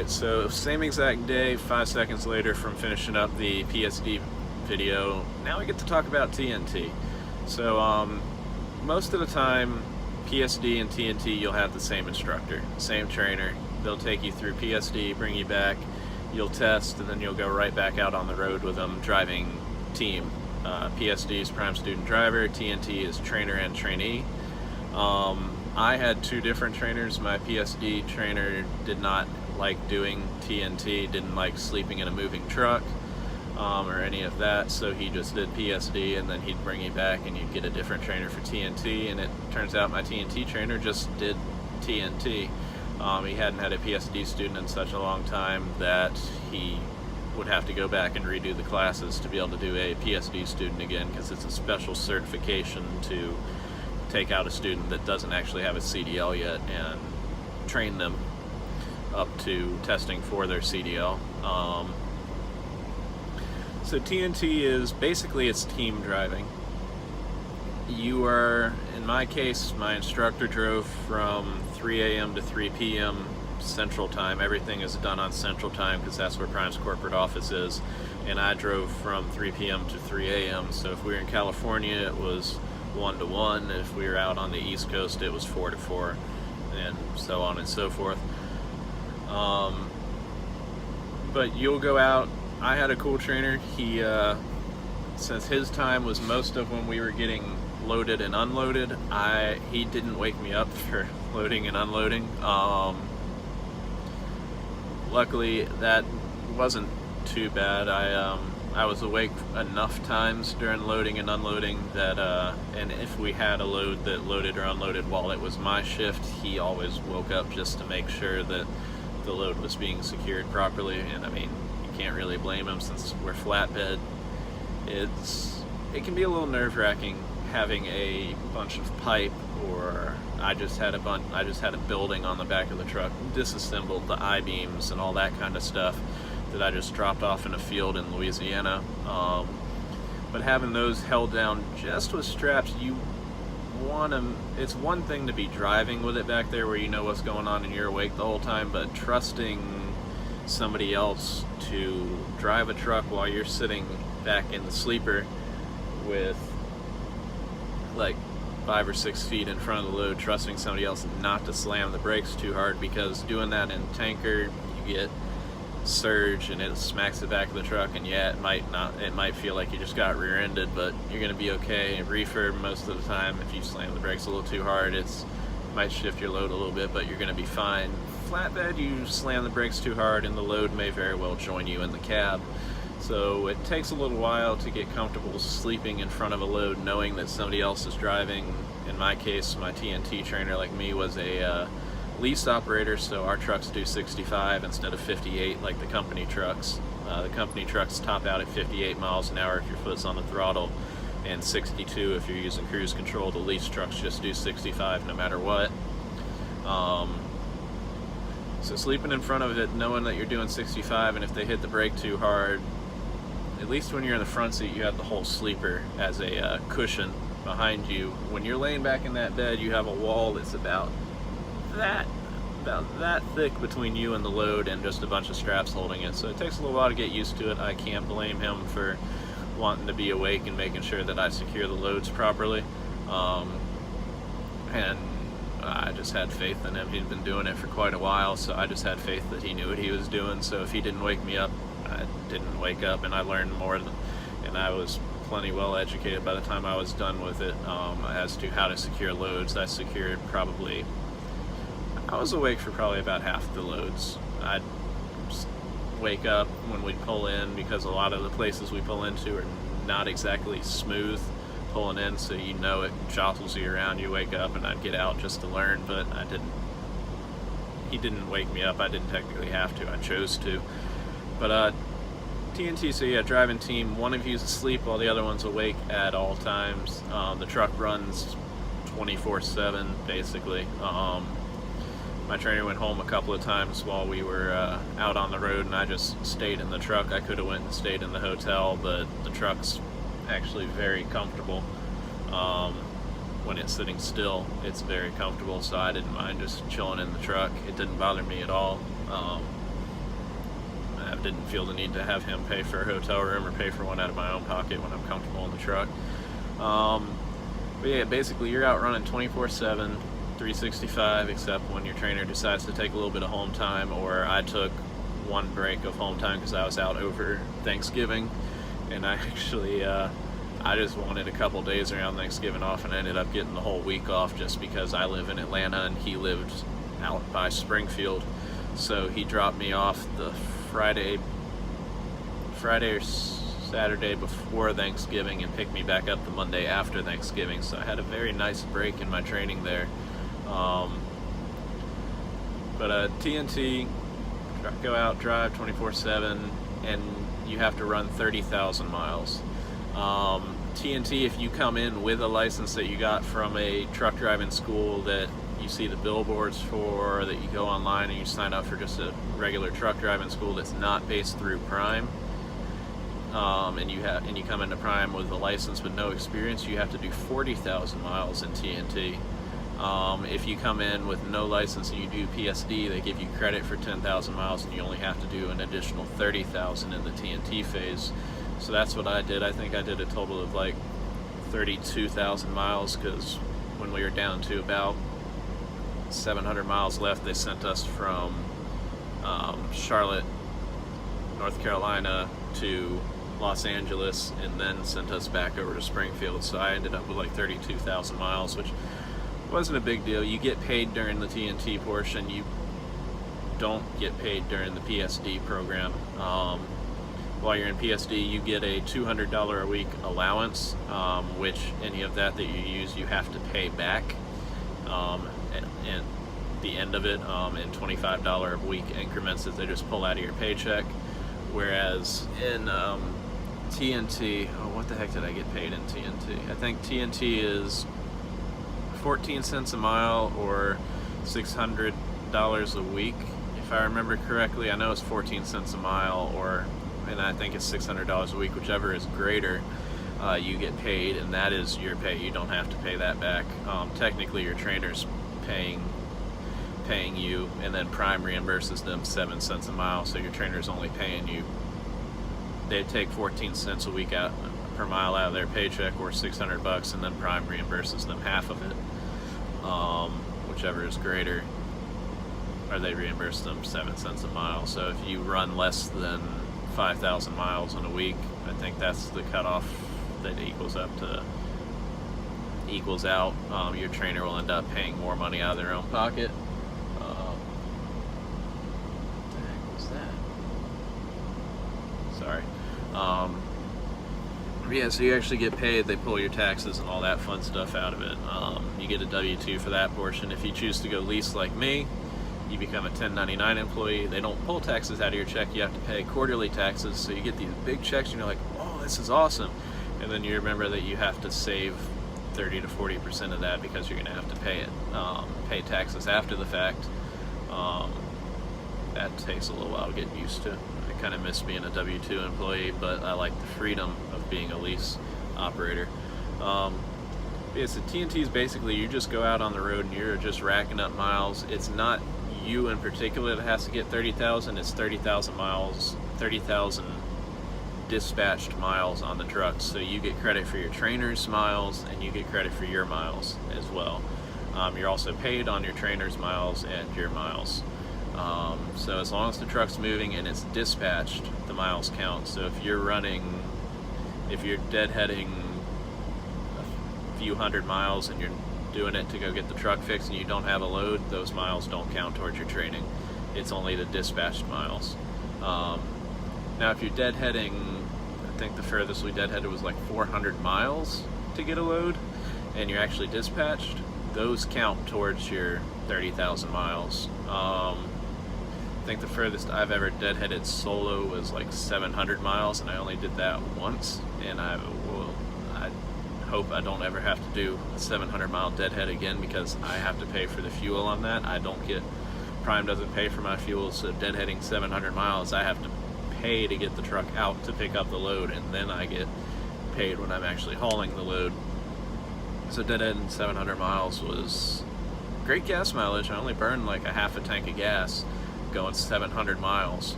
Alright, so same exact day, 5 seconds later from finishing up the PSD video, now we get to talk about TNT. So most of the time, PSD and TNT, you'll have the same instructor, same trainer. They'll take you through PSD, bring you back, you'll test, and then you'll go right back out on the road with them driving team. PSD is prime student driver, TNT is trainer and trainee. I had two different trainers. My PSD trainer did not like doing TNT, didn't like sleeping in a moving truck or any of that, so he just did PSD, and then he'd bring you back and you'd get a different trainer for TNT, and it turns out my TNT trainer just did TNT. He hadn't had a PSD student in such a long time that he would have to go back and redo the classes to be able to do a PSD student again, because it's a special certification to take out a student that doesn't actually have a CDL yet and train them up to testing for their CDL. So TNT is basically, it's team driving. You are, in my case, my instructor drove from 3 a.m. to 3 p.m. Central Time. Everything is done on Central Time because that's where Prime's corporate office is. And I drove from 3 p.m. to 3 a.m. So if we were in California, it was 1 to 1. If we were out on the East Coast, it was 4 to 4, and so on and so forth. But you'll go out. I had a cool trainer. He, since his time was most of when we were getting loaded and unloaded, he didn't wake me up for loading and unloading. Luckily, that wasn't too bad. I was awake enough times during loading and unloading that, and if we had a load that loaded or unloaded while it was my shift, he always woke up just to make sure that the load was being secured properly. And I mean, you can't really blame him since we're flatbed. It can be a little nerve-wracking having a bunch of pipe, or I just had a building on the back of the truck, disassembled the I-beams and all that kind of stuff that I just dropped off in a field in Louisiana. But having those held down just with straps, it's one thing to be driving with it back there where you know what's going on and you're awake the whole time, but trusting somebody else to drive a truck while you're sitting back in the sleeper with like 5 or 6 feet in front of the load, trusting somebody else not to slam the brakes too hard, because doing that in tanker, you get surge and it smacks the back of the truck, and yeah, it might feel like you just got rear-ended, but you're gonna be okay. Reefer, most of the time, if you slam the brakes a little too hard, it might shift your load a little bit, but you're gonna be fine. Flatbed, you slam the brakes too hard and the load may very well join you in the cab. So it takes a little while to get comfortable sleeping in front of a load, knowing that somebody else is driving. In my case, my TNT trainer, like me, was a lease operator, so our trucks do 65 instead of 58 like the company trucks. The company trucks top out at 58 miles an hour if your foot's on the throttle, and 62 if you're using cruise control. The lease trucks just do 65 no matter what. So sleeping in front of it, knowing that you're doing 65, and if they hit the brake too hard, at least when you're in the front seat, you have the whole sleeper as a cushion behind you. When you're laying back in that bed, you have a wall that's about that thick between you and the load, and just a bunch of straps holding it. So it takes a little while to get used to it. I can't blame him for wanting to be awake and making sure that I secure the loads properly. And I just had faith in him. He'd been doing it for quite a while, so I just had faith that he knew what he was doing. So if he didn't wake me up, I didn't wake up, and I learned more, and I was plenty well educated by the time I was done with it as to how to secure loads. I was awake for probably about half the loads. I'd wake up when we'd pull in, because a lot of the places we pull into are not exactly smooth pulling in, so you know it jostles you around. You wake up, and I'd get out just to learn, but he didn't wake me up. I didn't technically have to, I chose to. But TNT, so yeah, driving team, one of you's asleep while the other one's awake at all times. The truck runs 24/7 basically. My trainer went home a couple of times while we were out on the road, and I just stayed in the truck. I could have went and stayed in the hotel, but the truck's actually very comfortable. When it's sitting still, it's very comfortable, so I didn't mind just chilling in the truck. It didn't bother me at all. didn't feel the need to have him pay for a hotel room or pay for one out of my own pocket when I'm comfortable in the truck. But yeah, basically you're out running 24/7, 365, except when your trainer decides to take a little bit of home time, or I took one break of home time because I was out over Thanksgiving, and I actually I just wanted a couple days around Thanksgiving off, and I ended up getting the whole week off just because I live in Atlanta and he lived out by Springfield. So he dropped me off the Friday or Saturday before Thanksgiving and picked me back up the Monday after Thanksgiving. So I had a very nice break in my training there. But TNT, go out, drive 24/7, and you have to run 30,000 miles. TNT, if you come in with a license that you got from a truck driving school that you see the billboards for, or that you go online and you sign up for just a regular truck driving school that's not based through Prime, and you come into Prime with a license with no experience, you have to do 40,000 miles in TNT. If you come in with no license and you do PSD, they give you credit for 10,000 miles, and you only have to do an additional 30,000 in the TNT phase. So that's what I did. I think I did a total of like 32,000 miles, because when we were down to about 700 miles left, they sent us from Charlotte, North Carolina to Los Angeles, and then sent us back over to Springfield. So I ended up with like 32,000 miles, which wasn't a big deal. You get paid during the TNT portion. You don't get paid during the PSD program. While you're in PSD, you get a $200 a week allowance, which any of that you use, you have to pay back at the end of it in $25 a week increments that they just pull out of your paycheck. Whereas in TNT, what the heck did I get paid in TNT? I think TNT is 14 cents a mile or $600 a week, if I remember correctly. I know it's 14 cents a mile, and I think it's $600 a week, whichever is greater. You get paid, and that is your pay. You don't have to pay that back. Technically, your trainer's paying you, and then Prime reimburses them 7 cents a mile. So your trainer's only paying you. They take 14 cents a week out per mile out of their paycheck, or $600, and then Prime reimburses them half of it, whichever is greater. Or they reimburse them 7 cents a mile. So if you run less than 5,000 miles in a week, I think that's the cutoff that equals out. Your trainer will end up paying more money out of their own pocket. What the heck was that? Sorry. Yeah, so you actually get paid. They pull your taxes and all that fun stuff out of it. You get a W-2 for that portion. If you choose to go lease like me, you become a 1099 employee. They don't pull taxes out of your check. You have to pay quarterly taxes. So you get these big checks and you're like, oh, this is awesome. And then you remember that you have to save 30 to 40% of that, because you're going to have to pay taxes after the fact. That takes a little while to get used to. I kind of miss being a W-2 employee, but I like the freedom of being a lease operator. Yeah, so TNT is basically, you just go out on the road and you're just racking up miles. It's not you in particular that has to get 30,000. It's 30,000 miles, 30,000 dispatched miles on the truck. So you get credit for your trainer's miles, and you get credit for your miles as well. You're also paid on your trainer's miles and your miles. So as long as the truck's moving and it's dispatched, the miles count. So if you're deadheading a few hundred miles and you're doing it to go get the truck fixed and you don't have a load, those miles don't count towards your training. It's only the dispatched miles. Now if you're deadheading, I think the furthest we deadheaded was like 400 miles to get a load, and you're actually dispatched, those count towards your 30,000 miles. I think the furthest I've ever deadheaded solo was like 700 miles, and I only did that once, and I hope I don't ever have to do a 700 mile deadhead again, because I have to pay for the fuel on that. Prime doesn't pay for my fuel, so deadheading 700 miles, I have to pay to get the truck out to pick up the load, and then I get paid when I'm actually hauling the load. So deadheading 700 miles was great gas mileage. I only burned like a half a tank of gas going 700 miles.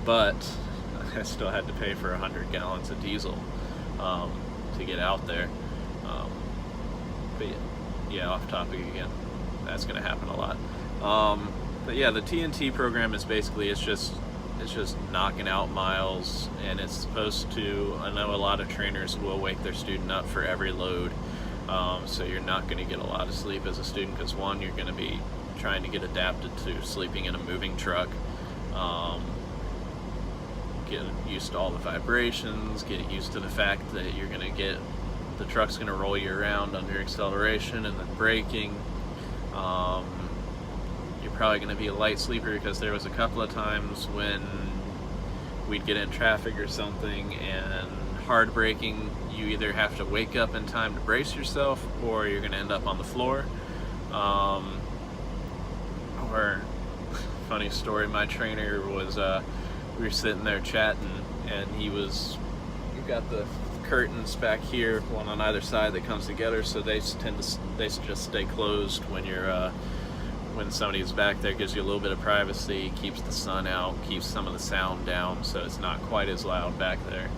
but I still had to pay for 100 gallons of diesel to get out there. But yeah, off topic again. That's going to happen a lot. But yeah, the TNT program is basically, it's just knocking out miles, and it's supposed to, I know a lot of trainers will wake their student up for every load, so you're not going to get a lot of sleep as a student, because one, you're going to be trying to get adapted to sleeping in a moving truck, get used to all the vibrations, get used to the fact that you're going to get, the truck's going to roll you around under acceleration and then braking. You're probably going to be a light sleeper, because there was a couple of times when we'd get in traffic or something and hard braking, you either have to wake up in time to brace yourself, or you're going to end up on the floor. Or funny story, my trainer was we were sitting there chatting, and you've got the curtains back here, one on either side that comes together, so they just stay closed when you're when somebody's back there. Gives you a little bit of privacy, keeps the sun out, keeps some of the sound down, so it's not quite as loud back there,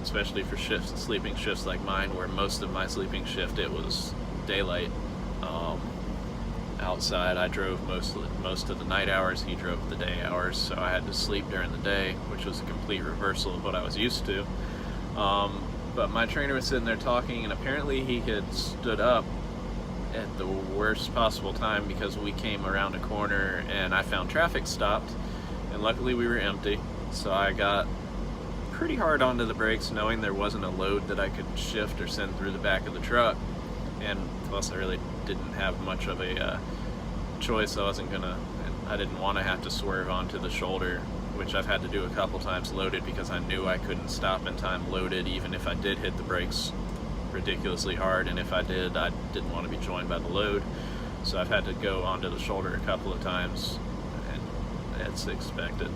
especially for sleeping shifts like mine, where most of my sleeping shift, it was daylight. Outside, I drove most of the night hours, he drove the day hours, so I had to sleep during the day, which was a complete reversal of what I was used to. But my trainer was sitting there talking, and apparently he had stood up at the worst possible time, because we came around a corner and I found traffic stopped, and luckily we were empty, so I got pretty hard onto the brakes, knowing there wasn't a load that I could shift or send through the back of the truck. And plus, I really didn't have much of a choice. I didn't want to have to swerve onto the shoulder, which I've had to do a couple times loaded, because I knew I couldn't stop in time loaded, even if I did hit the brakes ridiculously hard, and if I did, I didn't want to be joined by the load. So I've had to go onto the shoulder a couple of times, and it's expected.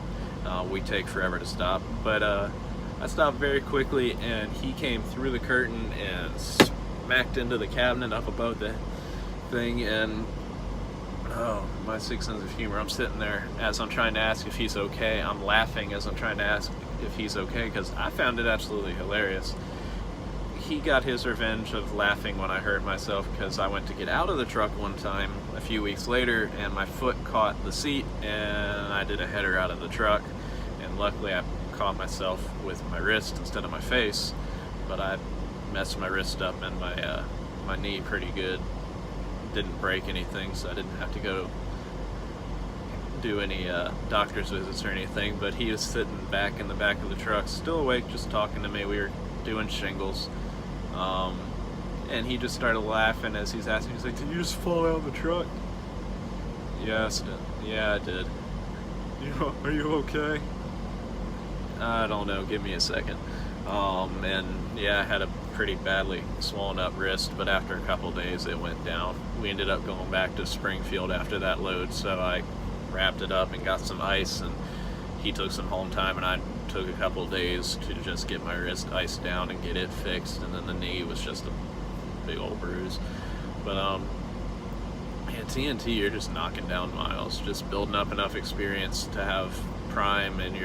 We take forever to stop, but I stopped very quickly, and he came through the curtain and smacked into the cabinet up above the thing, and oh, my sick sense of humor. I'm sitting there as I'm trying to ask if he's okay. I'm laughing as I'm trying to ask if he's okay, because I found it absolutely hilarious. He got his revenge of laughing when I hurt myself, because I went to get out of the truck one time a few weeks later, and my foot caught the seat, and I did a header out of the truck, and luckily I caught myself with my wrist instead of my face, but I messed my wrist up and my knee pretty good. Didn't break anything, so I didn't have to go do any doctor's visits or anything, but he was sitting back in the back of the truck, still awake, just talking to me. We were doing shingles, and he just started laughing as he's asking, he's like, "Did you just fall out of the truck?" Yes, yeah, I did. Are you okay? I don't know, give me a second. And yeah, I had a pretty badly swollen up wrist, but after a couple days it went down. We ended up going back to Springfield after that load, so I wrapped it up and got some ice, and he took some home time, and I took a couple of days to just get my wrist iced down and get it fixed, and then the knee was just a big old bruise. But yeah, TNT, you're just knocking down miles, just building up enough experience to have Prime, and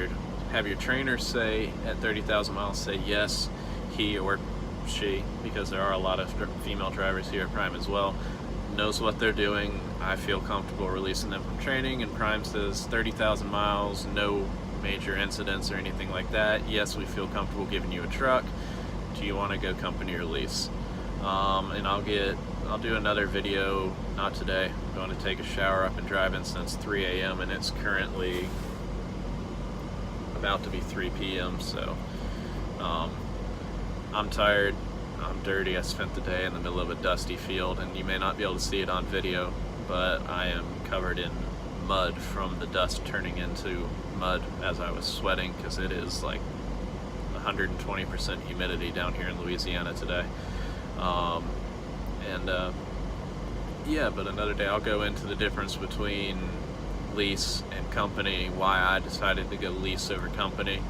have your trainer say at 30,000 miles, say yes, he or she, because there are a lot of female drivers here at Prime as well, knows what they're doing. I feel comfortable releasing them from training, and Prime says 30,000 miles, no major incidents or anything like that. Yes, we feel comfortable giving you a truck. Do you want to go company or lease? And I'll do another video, not today. I'm going to take a shower up and driving since 3 a.m. and it's currently about to be 3 p.m. So I'm tired, I'm dirty. I spent the day in the middle of a dusty field, and you may not be able to see it on video, but I am covered in mud from the dust turning into mud as I was sweating, because it is like 120% humidity down here in Louisiana today. Yeah, but another day I'll go into the difference between lease and company, why I decided to go lease over company.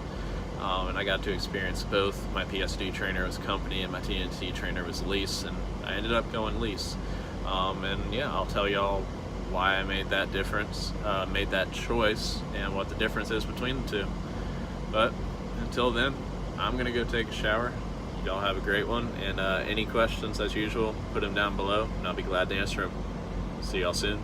And I got to experience both. My PSD trainer was company and my TNT trainer was lease, and I ended up going lease. And yeah, I'll tell y'all why I made that difference, made that choice, and what the difference is between the two. But until then, I'm gonna go take a shower. Y'all have a great one, and any questions, as usual, put them down below, and I'll be glad to answer them. See y'all soon.